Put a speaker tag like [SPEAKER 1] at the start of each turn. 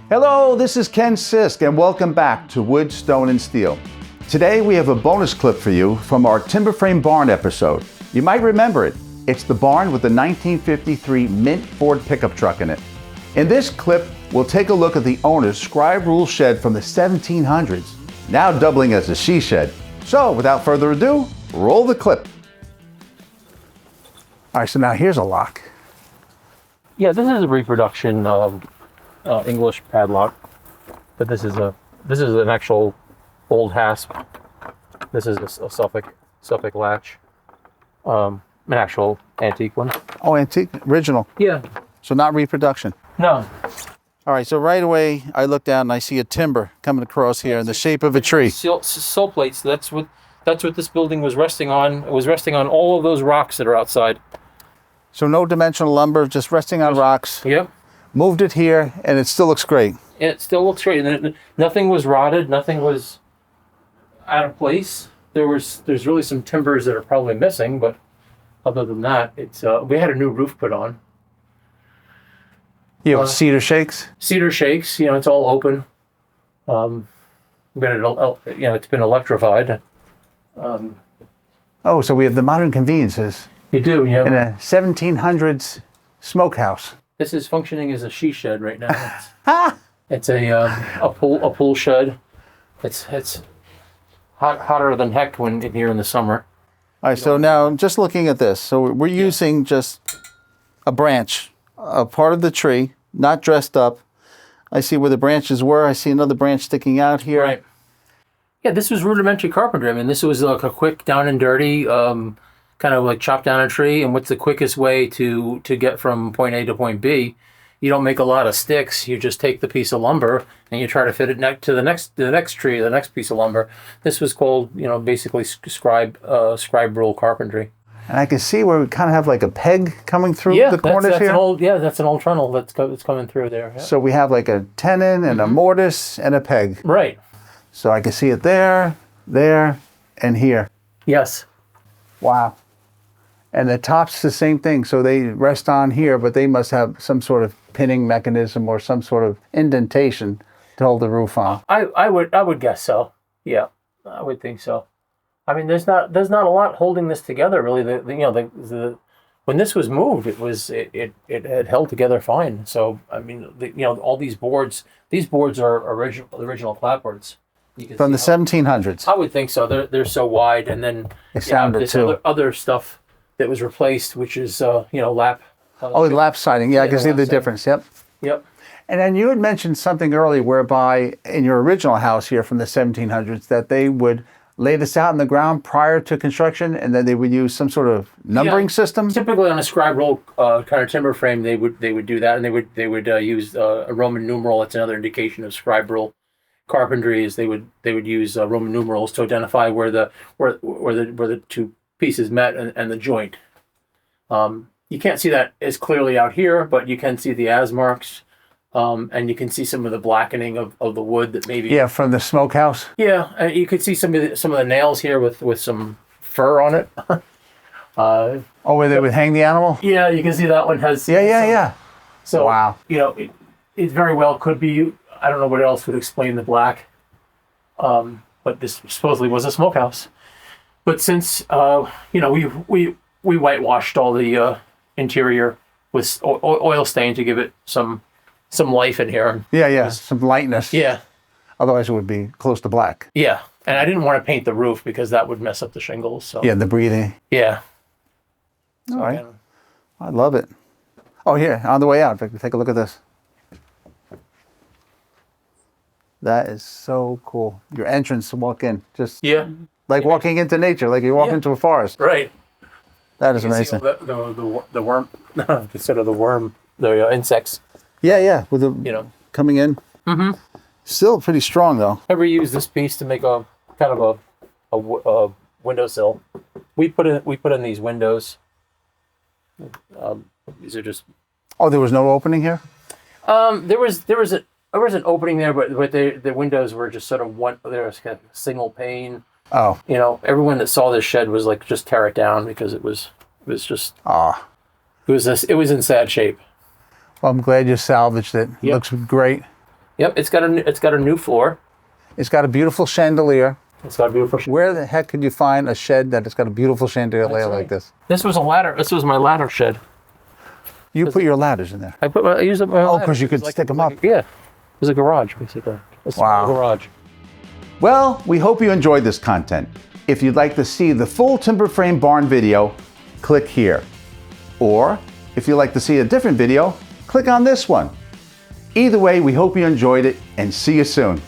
[SPEAKER 1] Hello, this is Ken Sisk, and welcome back to Wood, Stone, and Steel. Today we have a bonus clip for you from our timber frame barn episode. You might remember it. It's the barn with the 1953 Mint Ford pickup truck in it. In this clip, we'll take a look at the owner's Scribe rule shed from the 1700s, now doubling as a she shed. So without further ado, roll the clip. All right, so now here's a lock.
[SPEAKER 2] Yeah, this is a reproduction of English padlock, but this is an actual old hasp. This is a Suffolk latch, an actual antique one.
[SPEAKER 1] Oh, antique, original.
[SPEAKER 2] Yeah.
[SPEAKER 1] So not reproduction.
[SPEAKER 2] No.
[SPEAKER 1] All right, so right away I look down and I see a timber coming across here in the shape of a tree.
[SPEAKER 2] Sill plates. That's what this building was resting on. It was resting on all of those rocks that are outside.
[SPEAKER 1] So no dimensional lumber, just resting on rocks.
[SPEAKER 2] Yep.
[SPEAKER 1] Moved it here, and it still looks great.
[SPEAKER 2] It still looks great. And nothing was rotted. Nothing was out of place. There's really some timbers that are probably missing, but other than that, it's we had a new roof put on.
[SPEAKER 1] Yeah, with cedar shakes.
[SPEAKER 2] Cedar shakes. It's all open. It's been electrified.
[SPEAKER 1] Oh, so we have the modern conveniences.
[SPEAKER 2] You do, yeah.
[SPEAKER 1] In a 1700s smokehouse.
[SPEAKER 2] This is functioning as a she shed right now. It's a pool shed. It's hotter than heck when here in the summer.
[SPEAKER 1] All right, so now just looking at this, so we're using just a branch, a part of the tree, not dressed up. I see where the branches were. I see another branch sticking out here.
[SPEAKER 2] Right. Yeah, this was rudimentary carpentry. I mean, this was like a quick down and dirty, kind of like chop down a tree. And what's the quickest way to get from point A to point B? You don't make a lot of sticks. You just take the piece of lumber and you try to fit it to the next tree, the next piece of lumber. This was called, basically Scribe rule carpentry.
[SPEAKER 1] And I can see where we kind of have like a peg coming through the corners here.
[SPEAKER 2] That's an old trunnel that's coming through there. Yeah.
[SPEAKER 1] So we have like a tenon and a mortise and a peg.
[SPEAKER 2] Right.
[SPEAKER 1] So I can see it there, and here.
[SPEAKER 2] Yes.
[SPEAKER 1] Wow. And the top's the same thing. So they rest on here, but they must have some sort of pinning mechanism or some sort of indentation to hold the roof on.
[SPEAKER 2] I would guess so. Yeah, I would think so. I mean, there's not a lot holding this together really. When this was moved, it had held together fine. So I mean, all these boards are original clapboards.
[SPEAKER 1] From the 1700s.
[SPEAKER 2] I would think so. They're so wide, and then
[SPEAKER 1] they sounded
[SPEAKER 2] this
[SPEAKER 1] too.
[SPEAKER 2] Other stuff that was replaced, which is lap.
[SPEAKER 1] Lap siding. Yeah, I can see the difference. Yep.
[SPEAKER 2] Yep.
[SPEAKER 1] And then you had mentioned something earlier whereby in your original house here from the 1700s that they would lay this out in the ground prior to construction, and then they would use some sort of numbering system.
[SPEAKER 2] Typically on a Scribe roll kind of timber frame, they would do that, and they would use a Roman numeral. That's another indication of Scribe roll carpentry. Is they would use Roman numerals to identify where the two pieces met and the joint. You can't see that as clearly out here, but you can see the as marks. And you can see some of the blackening of the wood that maybe...
[SPEAKER 1] Yeah, from the smokehouse.
[SPEAKER 2] Yeah, you could see some of the nails here with some fur on it.
[SPEAKER 1] Where they would hang the animal?
[SPEAKER 2] Yeah, you can see that one has...
[SPEAKER 1] Yeah.
[SPEAKER 2] So,
[SPEAKER 1] wow.
[SPEAKER 2] It very well could be... I don't know what else would explain the black. But this supposedly was a smokehouse. But since, we whitewashed all the interior with oil stain to give it some life in here.
[SPEAKER 1] Yeah, some lightness.
[SPEAKER 2] Yeah.
[SPEAKER 1] Otherwise it would be close to black.
[SPEAKER 2] Yeah, and I didn't want to paint the roof because that would mess up the shingles. So.
[SPEAKER 1] Yeah, the breathing.
[SPEAKER 2] Yeah.
[SPEAKER 1] All right. I love it. Oh, here, on the way out, take a look at this. That is so cool. Your entrance to walk in, just walking into nature, like you walk into a forest.
[SPEAKER 2] Right.
[SPEAKER 1] That is amazing.
[SPEAKER 2] The worm, instead of the worm, the insects.
[SPEAKER 1] Yeah, with the coming in.
[SPEAKER 2] Mm-hmm.
[SPEAKER 1] Still pretty strong though.
[SPEAKER 2] I reused this piece to make a kind of a windowsill. We put in these windows. These are just.
[SPEAKER 1] Oh, there was no opening here.
[SPEAKER 2] There was an opening there, but the windows were just sort of one. There was kind of a single pane.
[SPEAKER 1] Oh.
[SPEAKER 2] Everyone that saw this shed was like, just tear it down because it was just. It was in sad shape.
[SPEAKER 1] Well, I'm glad you salvaged it. It looks great.
[SPEAKER 2] Yep, it's got a new floor.
[SPEAKER 1] It's got a beautiful chandelier.
[SPEAKER 2] It's got a beautiful.
[SPEAKER 1] Where the heck could you find a shed that has got a beautiful chandelier like this?
[SPEAKER 2] This was a ladder. This was my ladder shed.
[SPEAKER 1] You put your ladders in there.
[SPEAKER 2] I used it.
[SPEAKER 1] Oh, because you could stick them up.
[SPEAKER 2] Yeah, it was a garage basically. A small garage.
[SPEAKER 1] Well, we hope you enjoyed this content. If you'd like to see the full timber frame barn video, click here. Or if you'd like to see a different video, click on this one. Either way, we hope you enjoyed it and see you soon.